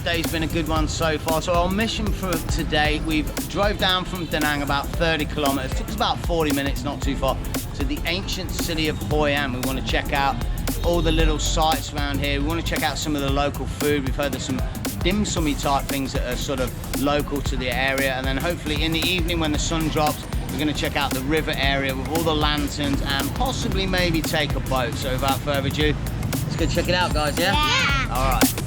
day's been a good one so far. So our mission for today, we've drove down from Danang about 30 kilometers. Took us about 40 minutes, not too far, to the ancient city of Hoi An. We want to check out all the little sites around here. We want to check out some of the local food. We've heard there's some dim summy type things that are sort of local to the area. And then hopefully in the evening when the sun drops, we're going to check out the river area with all the lanterns and possibly maybe take a boat. So without further ado, let's go check it out, guys, yeah? Yeah. All right.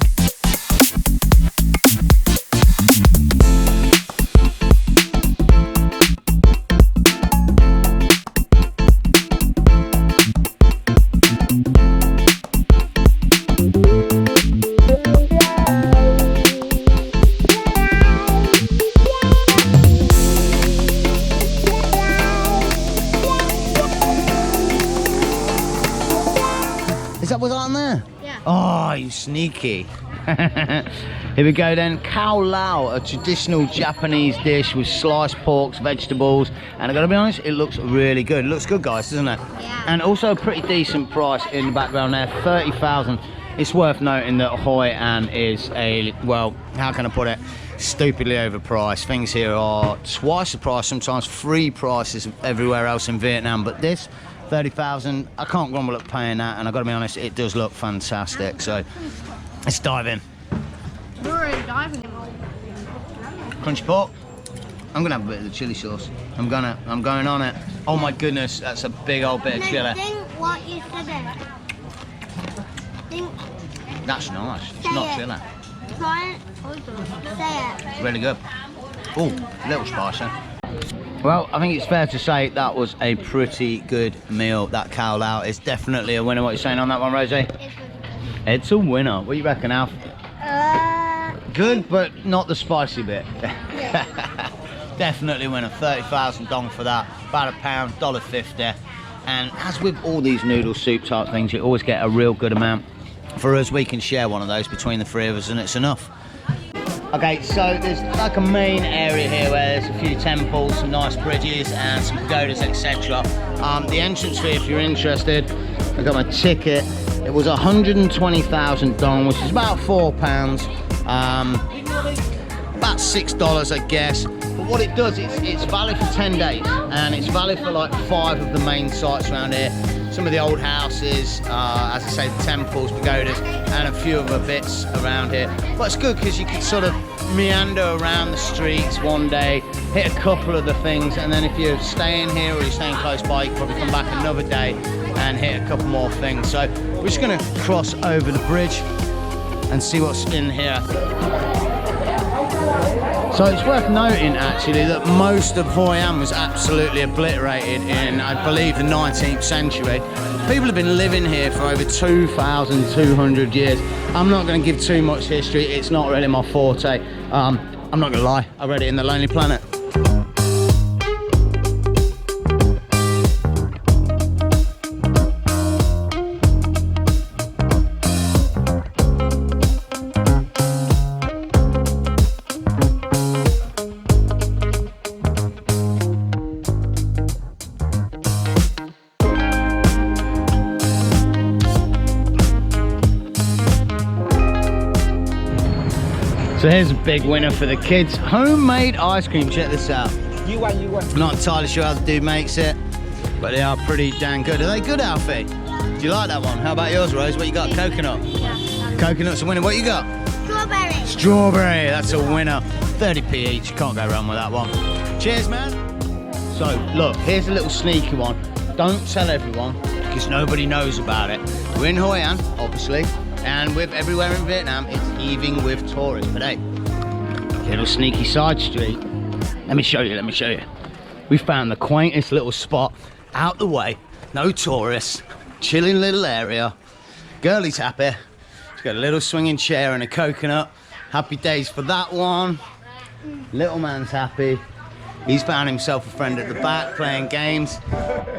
Is that what's on there? Yeah. Oh, you sneaky. Here we go then. Khao lao, a traditional Japanese dish with sliced porks, vegetables, and I gotta be honest, it looks really good. It looks good, guys, doesn't it? Yeah. And also a pretty decent price in the background there, 30,000. It's worth noting that Hoi An is a, well, how can I put it? Stupidly overpriced. Things here are twice the price, sometimes free prices everywhere else in Vietnam, but this 30,000, I can't grumble at paying that, and I've got to be honest, it does look fantastic. So let's dive in. We're already diving. Crunchy pork. I'm gonna have a bit of the chili sauce. I'm going on it. Oh my goodness, that's a big old bit of chili. Think what you said. Think. That's nice. It's not chili. Try it. Say it. Really good. Oh, a little spicy. Well, I think it's fair to say that was a pretty good meal. That khao lao is definitely a winner. What are you saying on that one, Rosie? It's a winner. What do you reckon, Alf? Good, but not the spicy bit. Yeah. Definitely a winner. 30,000 dong for that. About £1, $1.50. And as with all these noodle soup type things, you always get a real good amount. For us, we can share one of those between the three of us, and it's enough. Okay, so there's like a main area here where there's a few temples, some nice bridges and some pagodas, etc. The entrance fee, if you're interested, I got my ticket. It was 120,000 dong, which is about £4, about $6, I guess. But what it does, it's valid for 10 days, and it's valid for like 5 of the main sites around here. Some of the old houses, as I say, the temples, pagodas, and a few other bits around here. But it's good because you can sort of meander around the streets one day, hit a couple of the things, and then if you're staying here or you're staying close by, you can probably come back another day and hit a couple more things. So we're just going to cross over the bridge and see what's in here. So it's worth noting actually that most of Hoi An was absolutely obliterated in, I believe, the 19th century. People have been living here for over 2,200 years. I'm not going to give too much history, it's not really my forte. I'm not going to lie, I read it in The Lonely Planet. So here's a big winner for the kids. Homemade ice cream, check this out. You want. I'm not entirely sure how the dude makes it, but they are pretty dang good. Are they good, Alfie? Do you like that one? How about yours, Rose? What you got? Coconut? Yeah. Coconut's a winner. What you got? Strawberry. Strawberry, that's a winner. 30p each, can't go wrong with that one. Cheers, man. So, look, here's a little sneaky one. Don't tell everyone, because nobody knows about it. We're in Hoi An, obviously, and with everywhere in Vietnam, it's heaving with tourists. But hey, little sneaky side street. Let me show you. We found the quaintest little spot, out the way, no tourists, chilling little area. Girlie's happy. She's got a little swinging chair and a coconut. Happy days for that one. Little man's happy. He's found himself a friend at the back playing games.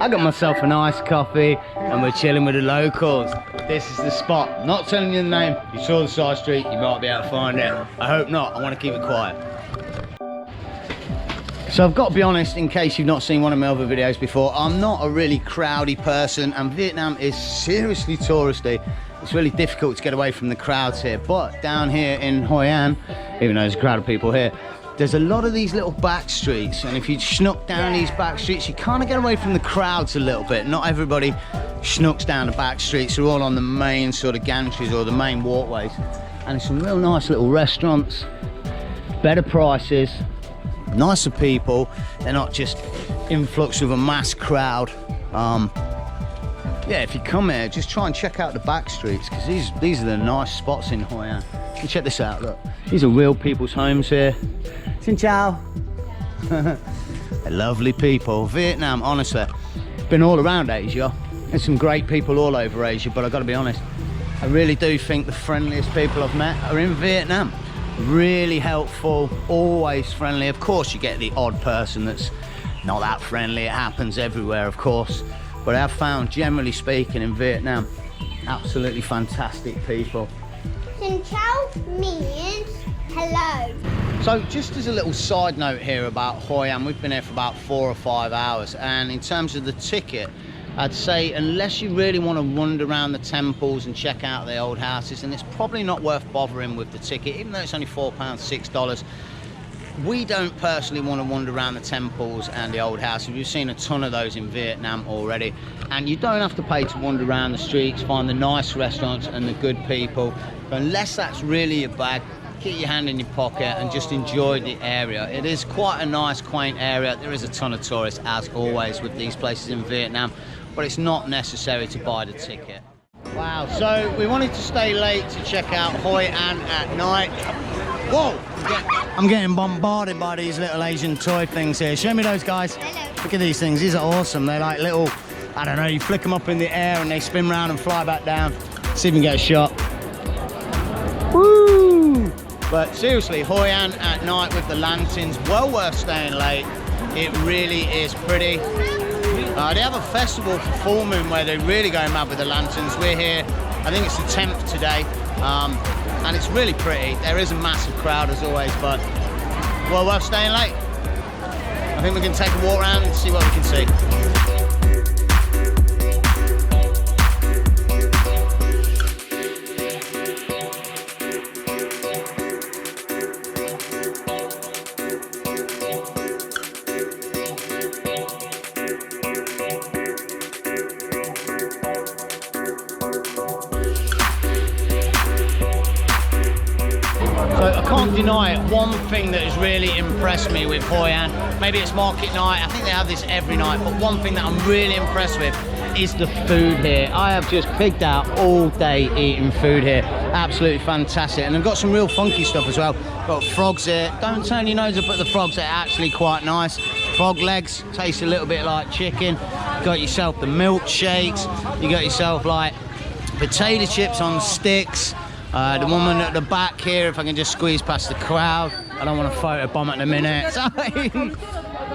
I got myself a nice coffee and we're chilling with the locals. This is the spot. Not telling you the name. You saw the side street, you might be able to find it. I hope not. I want to keep it quiet. So So I've got to be honest, in case you've not seen one of my other videos before, I'm not a really crowdy person, and Vietnam is seriously touristy. It's really difficult to get away from the crowds here, but down here in Hoi An, even though there's a crowd of people here, there's a lot of these little back streets, and if you snook down these back streets, you kind of get away from the crowds a little bit. Not everybody snooks down the back streets, they're all on the main sort of gantries or the main walkways. And there's some real nice little restaurants, better prices, nicer people. They're not just influx of a mass crowd. Yeah, if you come here, just try and check out the back streets, because these are the nice spots in Hoi An. And check this out, look. These are real people's homes here. Xin chào. They're lovely people. Vietnam, honestly, been all around Asia. There's some great people all over Asia, but I've got to be honest, I really do think the friendliest people I've met are in Vietnam. Really helpful, always friendly. Of course, you get the odd person that's not that friendly. It happens everywhere, of course. But I've found, generally speaking, in Vietnam, absolutely fantastic people. Xin chào means hello. So just as a little side note here about Hoi An, we've been here for about 4 or 5 hours, and in terms of the ticket, I'd say unless you really want to wander around the temples and check out the old houses, then it's probably not worth bothering with the ticket, even though it's only £4, $6. We don't personally want to wander around the temples and the old houses. We've seen a ton of those in Vietnam already, and you don't have to pay to wander around the streets, find the nice restaurants and the good people. But unless that's really your bag, keep your hand in your pocket and just enjoy the area. It is quite a nice, quaint area. There is a ton of tourists, as always with these places in Vietnam, but it's not necessary to buy the ticket. Wow, so we wanted to stay late to check out Hoi An at night. Whoa, I'm getting bombarded by these little Asian toy things here. Show me those, guys. Hello. Look at these things, these are awesome. They're like little, I don't know, you flick them up in the air and they spin around and fly back down. See if we can get a shot. Woo! But seriously, Hoi An at night with the lanterns, well worth staying late. It really is pretty. They have a festival for full moon where they really go mad with the lanterns. We're here, I think it's the 10th today, and it's really pretty. There is a massive crowd as always, but well worth staying late. I think we can take a walk around and see what we can see. So I can't deny it, one thing that has really impressed me with Hoi An, maybe it's market night, I think they have this every night, but one thing that I'm really impressed with is the food here. I have just pigged out all day eating food here, absolutely fantastic. And they've got some real funky stuff as well. Got frogs here, don't turn your nose up at the frogs, they're actually quite nice. Frog legs, taste a little bit like chicken. Got yourself the milkshakes, you got yourself like potato chips on sticks. The woman at the back here, if I can just squeeze past the crowd, I don't want to photobomb at the minute,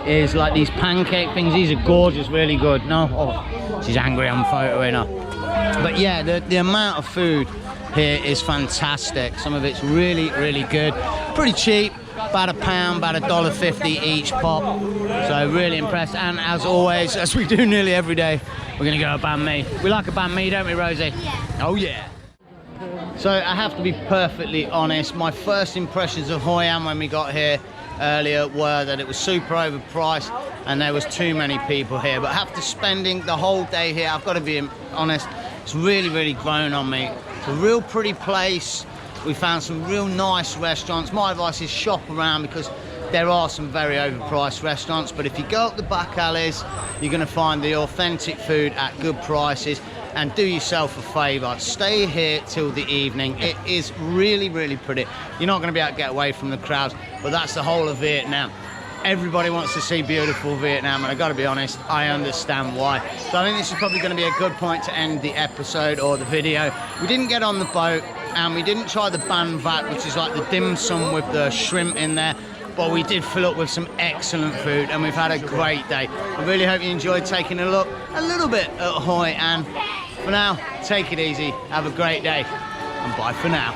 is like these pancake things. These are gorgeous, really good. No, oh, she's angry I'm photoing her. But yeah, the amount of food here is fantastic. Some of it's really, really good. Pretty cheap, about £1, about $1.50 each pop. So really impressed. And as always, as we do nearly every day, we're gonna go a banh mi. We like a banh mi, don't we, Rosie? Yeah. Oh yeah. So I have to be perfectly honest, my first impressions of Hoi An when we got here earlier were that it was super overpriced and there was too many people here. But after spending the whole day here, I've got to be honest, it's really, really grown on me. It's a real pretty place. We found some real nice restaurants. My advice is shop around because there are some very overpriced restaurants, but if you go up the back alleys, you're going to find the authentic food at good prices. And do yourself a favour, stay here till the evening. It is really, really pretty. You're not going to be able to get away from the crowds, but that's the whole of Vietnam. Everybody wants to see beautiful Vietnam, and I've got to be honest, I understand why. So I think this is probably going to be a good point to end the episode or the video. We didn't get on the boat, and we didn't try the ban vat, which is like the dim sum with the shrimp in there. But we did fill up with some excellent food and we've had a great day. I really hope you enjoyed taking a look a little bit at Hoi An. For now, take it easy, have a great day, and bye for now.